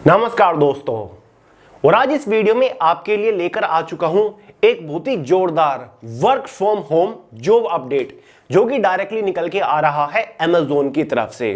नमस्कार दोस्तों, और आज इस वीडियो में आपके लिए लेकर आ चुका हूं एक बहुत ही जोरदार work from home job update जो कि डायरेक्टली निकल के आ रहा है Amazon की तरफ से।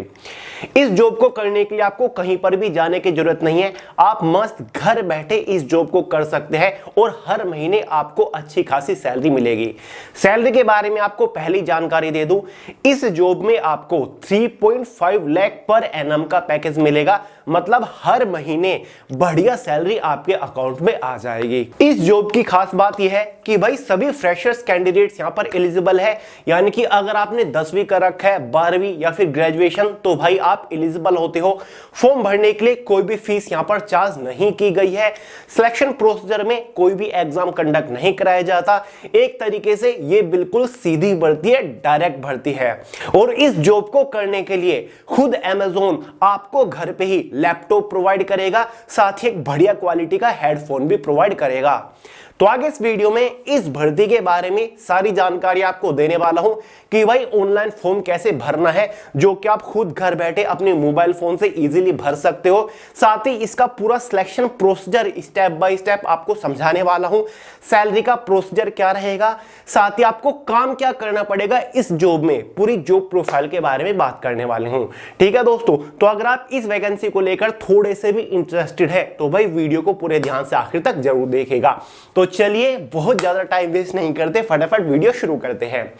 इस जॉब को करने के लिए आपको कहीं पर भी जाने की जरूरत नहीं है। आप मस्त घर बैठे इस जॉब को कर सकते हैं और हर महीने आपको अच्छी खासी सैलरी मिलेगी। सैलरी के बारे में आपको पहली जानकारी दे दूं, इस जॉब में आपको 3.5 लाख पर एनम का पैकेज मिलेगा। मतलब हर महीने बढ़िया सैलरी आपके अकाउंट में आ जाएगी। इस जॉब की खास बात यह है कि भाई सभी फ्रेशर्स कैंडिडेट्स यहां पर एलिजिबल है, यानी कि अगर आपने 10वीं कर रखा है, 12वीं या फिर ग्रेजुएशन, तो भाई आप एलिजिबल होते हो। फॉर्म भरने के लिए कोई भी फीस यहां पर चार्ज नहीं की गई है। सिलेक्शन प्रोसीजर में कोई भी एग्जाम कंडक्ट नहीं कराया जाता। एक तरीके से ये बिल्कुल सीधी भर्ती है, डायरेक्ट भर्ती है। और इस जॉब को करने के लिए खुद Amazon आपको घर पे ही लैपटॉप प्रोवाइड करेगा, साथ ही एक बढ़िया क्वालिटी का हेडफोन भी प्रोवाइड करेगा। तो आगे इस वीडियो में इस भर्ती के बारे में सारी जानकारी आपको देने वाला हूं कि भाई ऑनलाइन फॉर्म कैसे भरना है, जो कि आप खुद घर बैठे अपने मोबाइल फोन से इजीली भर सकते हो। साथ ही इसका पूरा selection procedure step by step आपको समझाने वाला हूं। सैलरी का प्रोसीजर क्या रहेगा, साथ ही आपको काम क्या करना पड़ेगा इस जॉब में, पूरी जॉब प्रोफाइल के बारे में बात करने वाले हूं। ठीक है दोस्तों, तो अगर आप इस वैकेंसी को लेकर थोड़े से भी इंटरेस्टेड है तो भाई वीडियो को पूरे ध्यान से आखिर तक जरूर देखेगा। तो चलिए बहुत ज्यादा टाइम वेस्ट नहीं करते, फटाफट वीडियो शुरू करते हैं।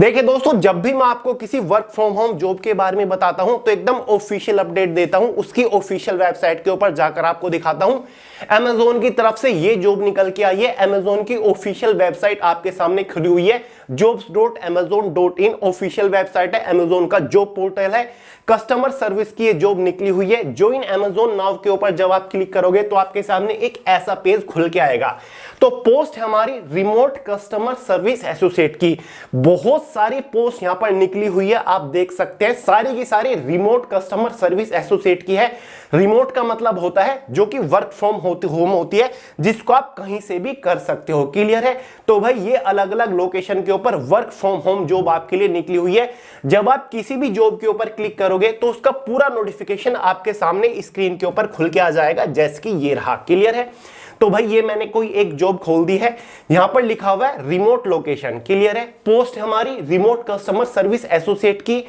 देखिए दोस्तों, जब भी मैं आपको किसी वर्क फ्रॉम होम जॉब के बारे में बताता हूं तो एकदम ऑफिशियल अपडेट देता हूं, उसकी ऑफिशियल वेबसाइट के ऊपर जाकर आपको दिखाता हूं। Amazon की तरफ से ये जॉब निकल के आई है। Amazon की ऑफिशियल वेबसाइट आपके सामने खुली हुई है, jobs.amazon.in ऑफिशियल वेबसाइट है, Amazon का जॉब पोर्टल है। कस्टमर सर्विस की ये जॉब निकली हुई है। ज्वाइन Amazon नाउ के ऊपर जब आप क्लिक करोगे तो आपके सामने एक ऐसा पेज खुल के आएगा। तो पोस्ट है हमारी रिमोट कस्टमर सर्विस एसोसिएट की। बहुत सारी पोस्ट यहां पर निकली हुई है, आप देख सकते हैं। सारी की सारी रिमोट कस्टमर सर्विस एसोसिएट की है। रिमोट का मतलब होता है जो कि वर्क फ्रॉम होम होती है, जिसको आप कहीं से भी कर सकते हो। क्लियर है? तो भाई ये अलग अलग लोकेशन के ऊपर वर्क फ्रॉम होम जॉब आपके लिए निकली हुई है। जब आप किसी भी जॉब के ऊपर क्लिक करोगे तो उसका पूरा नोटिफिकेशन आपके सामने स्क्रीन के ऊपर खुल के आ जाएगा, जैसे कि ये रहा। क्लियर है? तो भाई ये मैंने कोई एक जॉब खोल दी है, यहां पर लिखा हुआ है रिमोट लोकेशन। क्लियर है? पोस्ट हमारी रिमोट कस्टमर सर्विस एसोसिएट की,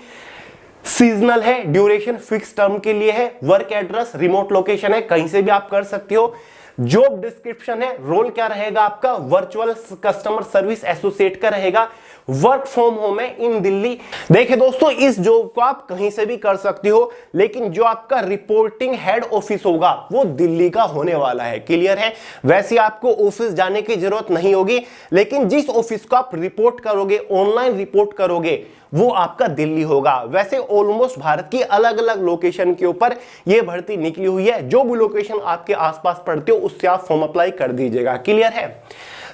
सीजनल है, ड्यूरेशन फिक्स टर्म के लिए है, वर्क एड्रेस रिमोट लोकेशन है, कहीं से भी आप कर सकते हो। जॉब डिस्क्रिप्शन है, रोल क्या रहेगा आपका, वर्चुअल कस्टमर सर्विस एसोसिएट का रहेगा, वर्क फ्रॉम होम है इन दिल्ली। देखिए दोस्तों, इस जॉब को आप कहीं से भी कर सकते हो, लेकिन जो आपका रिपोर्टिंग हेड ऑफिस होगा वो दिल्ली का होने वाला है। क्लियर है? वैसे आपको ऑफिस जाने की जरूरत नहीं होगी, लेकिन जिस ऑफिस को आप रिपोर्ट करोगे, ऑनलाइन रिपोर्ट करोगे, वो आपका दिल्ली होगा। वैसे ऑलमोस्ट भारत की अलग अलग लोकेशन के ऊपर ये भर्ती निकली हुई है। जो भी लोकेशन आपके आसपास पड़ते हो उससे आप फॉर्म अप्लाई कर दीजिएगा। क्लियर है?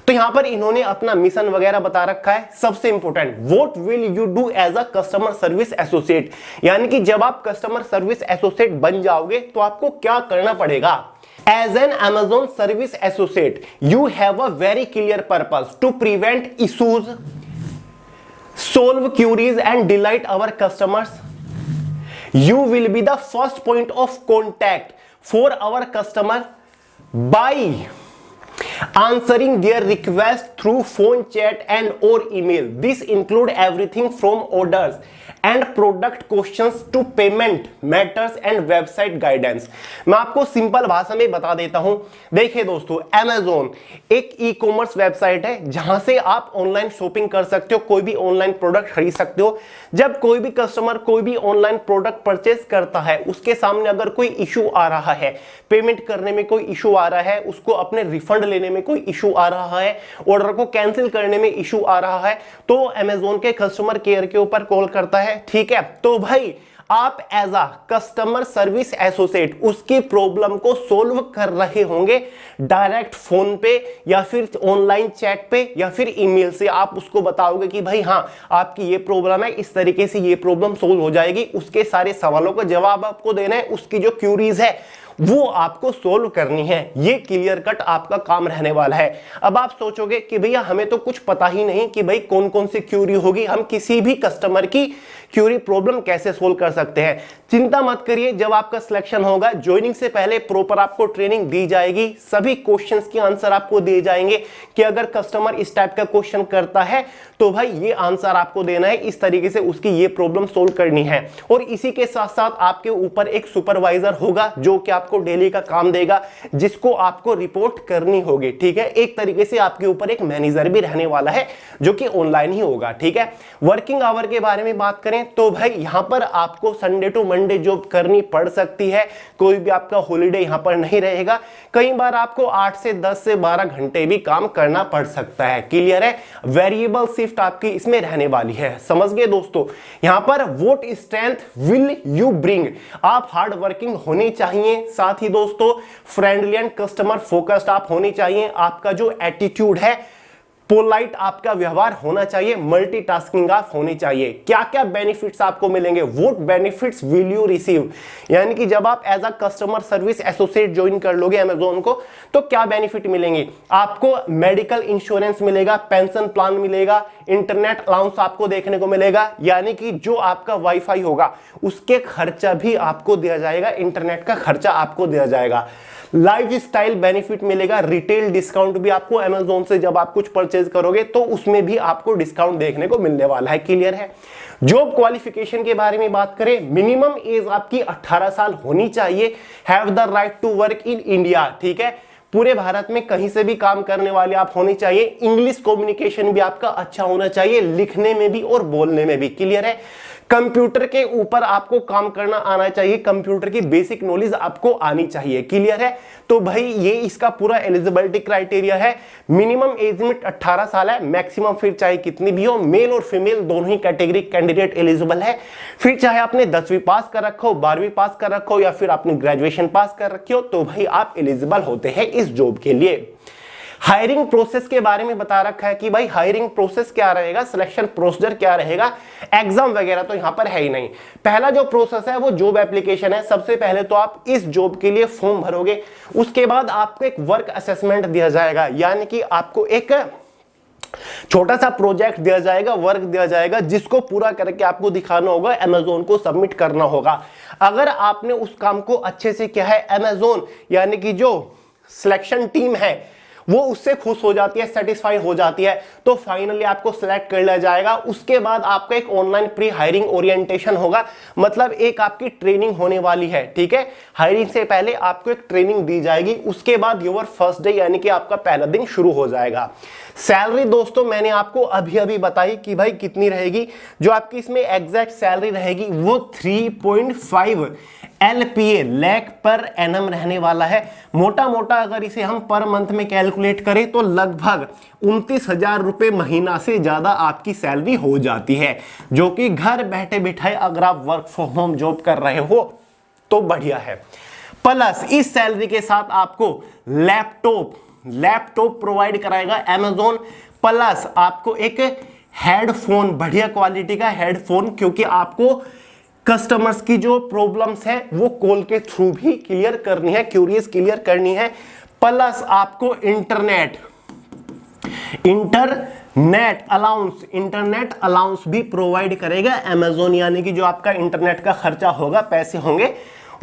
तो यहां पर इन्होंने अपना मिशन वगैरह बता रखा है। सबसे important, what will you do as a customer service associate, यानी कि जब आप कस्टमर सर्विस एसोसिएट बन जाओगे तो आपको क्या करना पड़ेगा। As an Amazon service associate, you have a very clear purpose to prevent issues, solve queries and delight our customers. You will be the first point of contact for our customer by answering their request through phone, chat and or email. This include everything from orders and product questions to payment matters and website guidance. मैं आपको simple भाषा में बता देता हूं। देखिए दोस्तों, Amazon एक ई-कॉमर्स वेबसाइट है जहां से आप ऑनलाइन शॉपिंग कर सकते हो, कोई भी ऑनलाइन प्रोडक्ट खरीद सकते हो। जब कोई भी कस्टमर कोई भी ऑनलाइन प्रोडक्ट परचेस करता है, उसके सामने अगर कोई इशू आ रहा है, पेमेंट करने में कोई इशू आ रहा है, उसको अपने रिफंड लेने में कोई इशू आ रहा है, ऑर्डर को कैंसिल करने में इशू आ रहा है, तो Amazon के कस्टमर केयर के ऊपर कॉल करता है। ठीक है? तो भाई आप as a customer service associate उसकी प्रॉब्लम को सोल्व कर रहे होंगे डायरेक्ट फोन पे या फिर ऑनलाइन चैट पे या फिर ईमेल से। आप उसको बताओगे कि भाई हाँ, आपकी ये प्रॉब्लम है, इस तरीके से ये प्रॉब्लम सोल्व हो जाएगी। उसके सारे सवालों का जवाब आपको देना है, उसकी जो क्यूरीज है वो आपको सोल्व करनी है। ये क्लियर कट आपका काम रहने वाला है। अब आप सोचोगे कि भैया हमें तो कुछ पता ही नहीं कि भाई कौन कौन सी क्यूरी होगी, हम किसी भी कस्टमर की क्यूरी प्रॉब्लम कैसे सोल्व कर सकते हैं। चिंता मत करिए, जब आपका सिलेक्शन होगा ज्वाइनिंग से पहले प्रॉपर आपको ट्रेनिंग दी जाएगी, सभी क्वेश्चंस के आंसर आपको दिए जाएंगे कि अगर कस्टमर इस टाइप का क्वेश्चन करता है तो भाई ये आंसर आपको देना है, इस तरीके से उसकी ये प्रॉब्लम सोल्व करनी है। और इसी के साथ साथ आपके ऊपर एक सुपरवाइजर होगा जो कि आपको डेली का काम देगा, जिसको आपको रिपोर्ट करनी होगी, ठीक है। एक तरीके से आपके ऊपर एक मैनेजर भी रहने वाला है जो कि ऑनलाइन ही होगा, ठीक है। वर्किंग आवर के बारे में बात करें तो भाई यहां पर आपको संडे टू मंडे जॉब करनी पड़ सकती है, कोई भी आपका हॉलिडे यहां पर नहीं रहेगा। कई बार आपको 8 से 10 से 12 घंटे भी काम करना पड़ सकता है, क्लियर है। वेरिएबल शिफ्ट आपकी इसमें रहने वाली है, समझ गए दोस्तों। यहां पर what strength will you bring, आप हार्ड वर्किंग होने चाहिए, साथ ही दोस्तों फ्रेंडली एंड कस्टमर फोकस्ड आप होने चाहिए। आपका जो एटीट्यूड है, पोलाइट आपका व्यवहार होना चाहिए, मल्टीटास्किंग आप होनी चाहिए। क्या क्या बेनिफिट्स आपको मिलेंगे, what benefits will you receive, यानी कि जब आप as a customer service associate join कर लोगे अमेज़न को तो क्या बेनिफिट मिलेंगे। आपको मेडिकल इंश्योरेंस मिलेगा, पेंशन प्लान मिलेगा, इंटरनेट अलाउंस आपको देखने को मिलेगा, यानी कि जो आपका वाईफाई होगा उसके खर्चा भी आपको दिया जाएगा, इंटरनेट का खर्चा आपको दिया जाएगा। लाइफ स्टाइल बेनिफिट मिलेगा, रिटेल डिस्काउंट भी आपको अमेज़न से जब आप कुछ परचेज करोगे तो उसमें भी आपको डिस्काउंट देखने को मिलने वाला है, क्लियर है। जॉब क्वालिफिकेशन के बारे में बात करें, मिनिमम एज आपकी 18 साल होनी चाहिए, have the right to work in India, ठीक है। पूरे भारत में कहीं से भी काम करने वाले आप होने चाहिए। इंग्लिश कम्युनिकेशन भी आपका अच्छा होना चाहिए, लिखने में भी और बोलने में भी, क्लियर है। कंप्यूटर के ऊपर आपको काम करना आना चाहिए, कंप्यूटर की बेसिक नॉलेज आपको आनी चाहिए, क्लियर है। तो भाई ये इसका पूरा एलिजिबिलिटी क्राइटेरिया है। मिनिमम एज लिमिट 18 साल है, मैक्सिमम फिर चाहे कितनी भी हो, मेल और फीमेल दोनों ही कैटेगरी कैंडिडेट एलिजिबल है। फिर चाहे आपने 10वीं पास कर रखो, 12वीं पास कर रखो या फिर आपने ग्रेजुएशन पास कर रखी हो, तो भाई आप एलिजिबल होते हैं इस जॉब के लिए। हायरिंग प्रोसेस के बारे में बता रखा है कि भाई हायरिंग प्रोसेस क्या रहेगा, सिलेक्शन प्रोसीजर क्या रहेगा। एग्जाम वगैरह तो यहां पर है ही नहीं। पहला जो प्रोसेस है वो जॉब एप्लीकेशन है। सबसे पहले तो आप इस जॉब के लिए फॉर्म भरोगे, उसके बाद आपको एक वर्क असेसमेंट दिया जाएगा, यानी कि आपको एक छोटा सा प्रोजेक्ट दिया जाएगा, वर्क दिया जाएगा, जिसको पूरा करके आपको दिखाना होगा, अमेज़न को सबमिट करना होगा। अगर आपने उस काम को अच्छे से किया है, अमेज़न यानी कि जो सिलेक्शन टीम है वो उससे खुश हो जाती है, सेटिस्फाई हो जाती है, तो फाइनली आपको सिलेक्ट कर लिया जाएगा। उसके बाद आपका एक ऑनलाइन प्री हायरिंग ओरिएंटेशन होगा, मतलब एक आपकी ट्रेनिंग होने वाली है, ठीक है। हायरिंग से पहले आपको एक ट्रेनिंग दी जाएगी, उसके बाद योर फर्स्ट डे यानी कि आपका पहला दिन शुरू हो जाएगा। सैलरी दोस्तों मैंने आपको अभी अभी बताई कि भाई कितनी रहेगी। जो आपकी इसमें एग्जैक्ट सैलरी रहेगी वो 3.5 LPA लाख पर एनम रहने वाला है। मोटा मोटा अगर इसे हम पर मंथ में कैलकुलेट करें तो लगभग 29,000 रुपए महीना से ज्यादा आपकी सैलरी हो जाती है, जो कि घर बैठे बिठाए अगर आप वर्क फ्रॉम होम जॉब कर रहे हो तो बढ़िया है। प्लस इस सैलरी के साथ आपको लैपटॉप प्रोवाइड कराएगा अमेज़न, प्लस आपको एक हेडफोन, बढ़िया क्वालिटी का हेडफोन, क्योंकि आपको कस्टमर्स की जो प्रॉब्लम्स है वो कॉल के थ्रू भी क्लियर करनी है, क्यूरीज क्लियर करनी है। प्लस आपको इंटरनेट अलाउंस भी प्रोवाइड करेगा अमेज़न, यानी कि जो आपका इंटरनेट का खर्चा होगा, पैसे होंगे,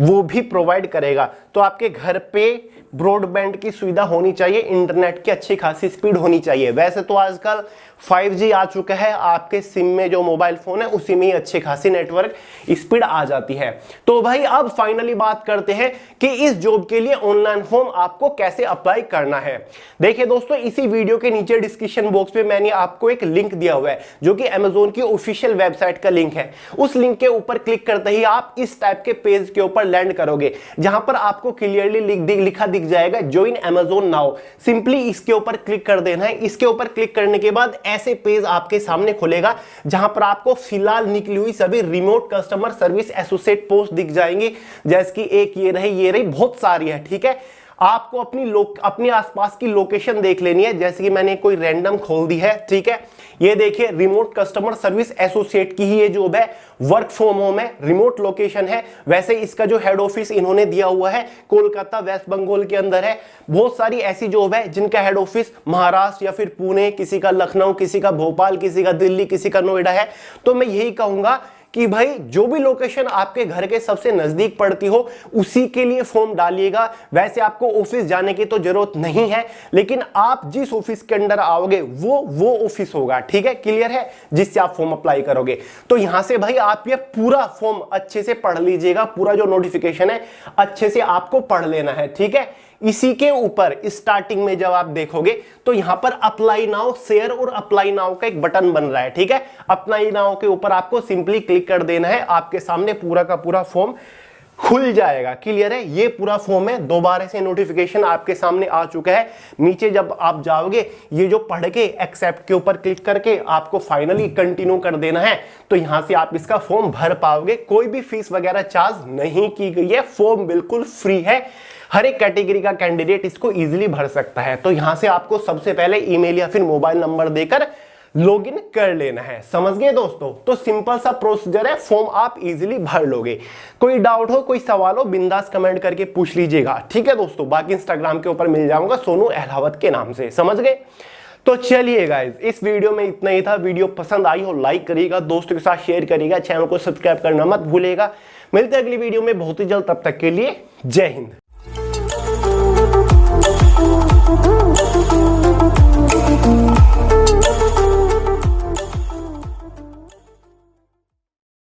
वो भी प्रोवाइड करेगा। तो आपके घर पे ब्रॉडबैंड की सुविधा होनी चाहिए, इंटरनेट की अच्छी खासी स्पीड होनी चाहिए। वैसे तो आजकल 5G आ चुका है, आपके सिम में जो मोबाइल फोन है उसी में ही अच्छी खासी नेटवर्क स्पीड आ जाती है। तो भाई अब फाइनली बात करते हैं कि इस जॉब के लिए ऑनलाइन फॉर्म आपको कैसे अप्लाई करना है। देखिए दोस्तों, इसी वीडियो के नीचे डिस्क्रिप्शन बॉक्स में मैंने आपको एक लिंक दिया हुआ है जो कि अमेज़न की ऑफिशियल वेबसाइट का लिंक है। उस लिंक के ऊपर क्लिक करते ही आप इस टाइप के पेज के ऊपर लैंड करोगे, जहां पर आपको क्लियरली लिखा दिख जाएगा ज्वाइन अमेज़न नाउ। सिंपली इसके ऊपर क्लिक कर देना है। इसके ऊपर क्लिक करने के बाद ऐसे पेज आपके सामने खुलेगा, जहां पर आपको फिलहाल निकली हुई सभी remote customer service associate post दिख जाएंगी, जैसे कि एक ये रही, बहुत सारी है, ठीक है। आपको अपनी आसपास की लोकेशन देख लेनी है, जैसे कि मैंने कोई रैंडम खोल दी है, ठीक है। ये देखिए रिमोट कस्टमर सर्विस एसोसिएट की ही ये जॉब है, वर्क फ्रॉम होम है, रिमोट लोकेशन है। वैसे इसका जो हेड ऑफिस इन्होंने दिया हुआ है कोलकाता वेस्ट बंगाल के अंदर है। बहुत सारी ऐसी जॉब है जिनका हेड ऑफिस महाराष्ट्र या फिर पुणे, किसी का लखनऊ, किसी का भोपाल, किसी का दिल्ली, किसी का नोएडा है। तो मैं यही कहूंगा कि भाई जो भी लोकेशन आपके घर के सबसे नजदीक पड़ती हो उसी के लिए फॉर्म डालिएगा। वैसे आपको ऑफिस जाने की तो जरूरत नहीं है, लेकिन आप जिस ऑफिस के अंदर आओगे वो ऑफिस होगा, ठीक है, क्लियर है, जिससे आप फॉर्म अप्लाई करोगे। तो यहां से भाई आप ये पूरा फॉर्म अच्छे से पढ़ लीजिएगा, पूरा जो नोटिफिकेशन है अच्छे से आपको पढ़ लेना है, ठीक है। इसी के ऊपर स्टार्टिंग में जब आप देखोगे तो यहां पर अप्लाई नाउ शेयर और अप्लाई नाउ का एक बटन बन रहा है, ठीक है। अप्लाई नाउ के ऊपर आपको सिंपली क्लिक कर देना है, आपके सामने पूरा का पूरा फॉर्म खुल जाएगा, क्लियर है। ये पूरा फॉर्म है, दोबारा से नोटिफिकेशन आपके सामने आ चुका है। नीचे जब आप जाओगे ये जो पढ़ के एक्सेप्ट के ऊपर क्लिक करके आपको फाइनली कंटिन्यू कर देना है, तो यहां से आप इसका फॉर्म भर पाओगे। कोई भी फीस वगैरह चार्ज नहीं की गई है, फॉर्म बिल्कुल फ्री है, हर एक कैटेगरी का कैंडिडेट इसको इजीली भर सकता है। तो यहां से आपको सबसे पहले ईमेल या फिर मोबाइल नंबर देकर लॉगिन कर लेना है, समझ गए दोस्तों। तो सिंपल सा प्रोसीजर है, फॉर्म आप इजीली भर लोगे। कोई डाउट हो, कोई सवाल हो, बिंदास कमेंट करके पूछ लीजिएगा, ठीक है दोस्तों। बाकी इंस्टाग्राम के ऊपर मिल जाऊंगा सोनू अहलावत के नाम से, समझ गए। तो चलिए गाइस, इस वीडियो में इतना ही था। वीडियो पसंद आई हो लाइक करिएगा, दोस्तों के साथ शेयर करिएगा, चैनल को सब्सक्राइब करना मत भूलिएगा। मिलते हैं अगली वीडियो में बहुत ही जल्द, तब तक के लिए जय हिंद।